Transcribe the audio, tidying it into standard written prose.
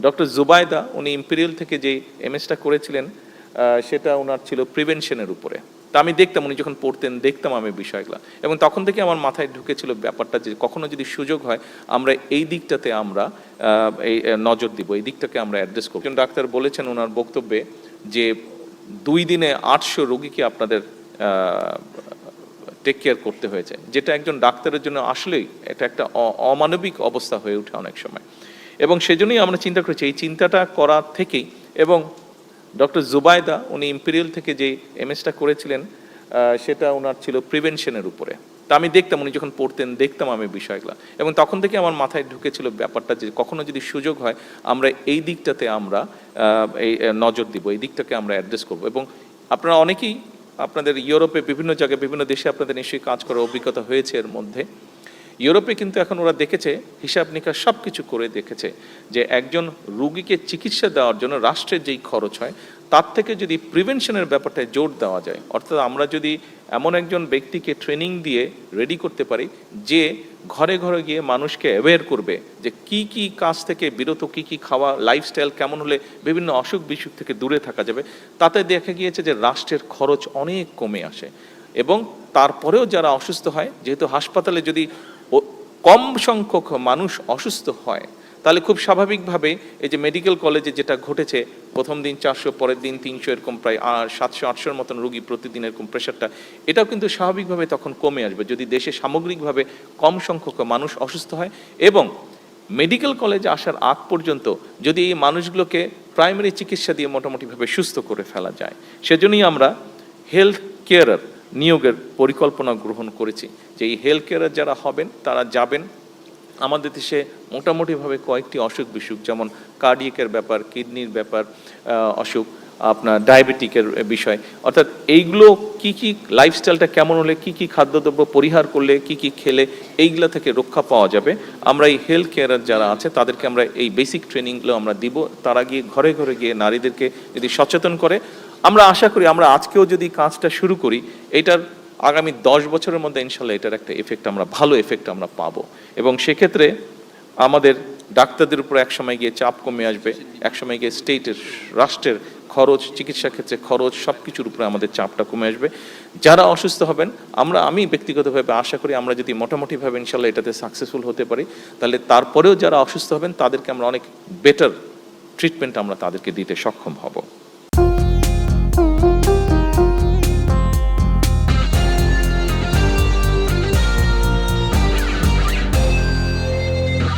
Doctor Zubaida উনি imperial থেকে যে এমএসটা করেছিলেন সেটা ওনার ছিল প্রিভেনশনের উপরে। তা আমি দেখতাম উনি যখন পড়তেন দেখতাম আমি বিষয়গুলো, এবং তখন থেকে আমার মাথায় ঢুকেছিল ব্যাপারটা যে কখনো যদি সুযোগ হয় আমরা এই দিকটাতে আমরা এই নজর দিব, এই দিকটাকে আমরা অ্যাড্রেস করব। একজন ডাক্তার বলেছেন ওনার বক্তব্যে যে 2 দিনে 800 রোগীকে আপনাদের টেক কেয়ার করতে হয়েছে, যেটা একজন ডাক্তারের জন্য আসলেই এটা একটা অমানবিক অবস্থা হয়ে ওঠে অনেক সময়। এবং সেজন্যই আমরা চিন্তা করেছি এই চিন্তাটা করা থেকেই। এবং ডক্টর জুবাইদা উনি ইম্পেরিয়াল থেকে যে এমএসটা করেছিলেন সেটা ওনার ছিল প্রিভেনশনের উপরে। তা আমি দেখতাম উনি যখন পড়তেন দেখতাম আমি বিষয়গুলো, এবং তখন থেকে আমার মাথায় ঢুকেছিল ব্যাপারটা যে কখনো যদি সুযোগ হয় আমরা এই দিকটাতে আমরা এই নজর দিব, এই দিকটাকে আমরা অ্যাড্রেস করব। এবং আপনারা অনেকেই আপনাদের ইউরোপে বিভিন্ন জায়গায় বিভিন্ন দেশে আপনাদের নিশ্চয়ই কাজ করার অভিজ্ঞতা হয়েছে। এর মধ্যে ইউরোপে কিন্তু এখন ওরা দেখেছে, হিসাব নিকাশ সব কিছু করে দেখেছে যে একজন রুগীকে চিকিৎসা দেওয়ার জন্য রাষ্ট্রের যেই খরচ হয় তার থেকে যদি প্রিভেনশনের ব্যাপারটায় জোর দেওয়া যায়, অর্থাৎ আমরা যদি এমন একজন ব্যক্তিকে ট্রেনিং দিয়ে রেডি করতে পারি যে ঘরে ঘরে গিয়ে মানুষকে অ্যাওয়্যার করবে যে কি কি কাজ থেকে বিরত, কি কি খাওয়া, লাইফস্টাইল কেমন হলে বিভিন্ন অসুখ বিসুখ থেকে দূরে থাকা যাবে, তাতে দেখা গিয়েছে যে রাষ্ট্রের খরচ অনেক কমে আসে। এবং তারপরেও যারা অসুস্থ হয়, যেহেতু হাসপাতালে যদি কম সংখ্যক মানুষ অসুস্থ হয় তাহলে খুব স্বাভাবিকভাবে এই যে মেডিকেল কলেজে যেটা ঘটেছে, প্রথম দিন 400, পরের দিন 300, এরকম প্রায় 700-800 মতন রোগী প্রতিদিন, এরকম প্রেশারটা এটাও কিন্তু স্বাভাবিকভাবে তখন কমে আসবে যদি দেশে সামগ্রিকভাবে কম সংখ্যক মানুষ অসুস্থ হয়। এবং মেডিকেল কলেজে আসার আগ পর্যন্ত যদি এই মানুষগুলোকে প্রাইমারি চিকিৎসা দিয়ে মোটামুটিভাবে সুস্থ করে ফেলা যায়, সেজন্যই আমরা হেলথ কেয়ারার নিয়োগের পরিকল্পনা গ্রহণ করেছি যে এই হেলথ কেয়ারার যারা হবেন তারা যাবেন আমাদের দেশে মোটামুটিভাবে কয়েকটি অসুখ বিসুখ, যেমন কার্ডিয়াকের ব্যাপার, কিডনির ব্যাপার, অসুখ, আপনার ডায়াবেটিকের বিষয়, অর্থাৎ এইগুলো কি কি লাইফস্টাইলটা কেমন হলে কি কি খাদ্যদ্রব্য পরিহার করলে কি কি খেলে এইগুলো থেকে রক্ষা পাওয়া যাবে, আমরা এই হেলথ কেয়ারার যারা আছে তাদেরকে আমরা এই বেসিক ট্রেনিংগুলো আমরা দিব। তারা গিয়ে ঘরে ঘরে গিয়ে নারীদেরকে যদি সচেতন করে, আমরা আশা করি আমরা আজকেও যদি কাজটা শুরু করি এটার আগামী 10 বছরের মধ্যে ইনশাল্লাহ এটার একটা এফেক্ট আমরা, ভালো এফেক্ট আমরা পাবো। এবং সেক্ষেত্রে আমাদের ডাক্তারদের উপর একসময় গিয়ে চাপ কমে আসবে, একসময় গিয়ে স্টেটের, রাষ্ট্রের খরচ, চিকিৎসা ক্ষেত্রে খরচ, সব কিছুর উপরে আমাদের চাপটা কমে আসবে। যারা অসুস্থ হবেন আমি ব্যক্তিগতভাবে আশা করি আমরা যদি মোটামুটিভাবে ইনশাল্লাহ এটাতে সাকসেসফুল হতে পারি তাহলে তারপরেও যারা অসুস্থ হবেন তাদেরকে আমরা অনেক বেটার ট্রিটমেন্ট আমরা তাদেরকে দিতে সক্ষম হব।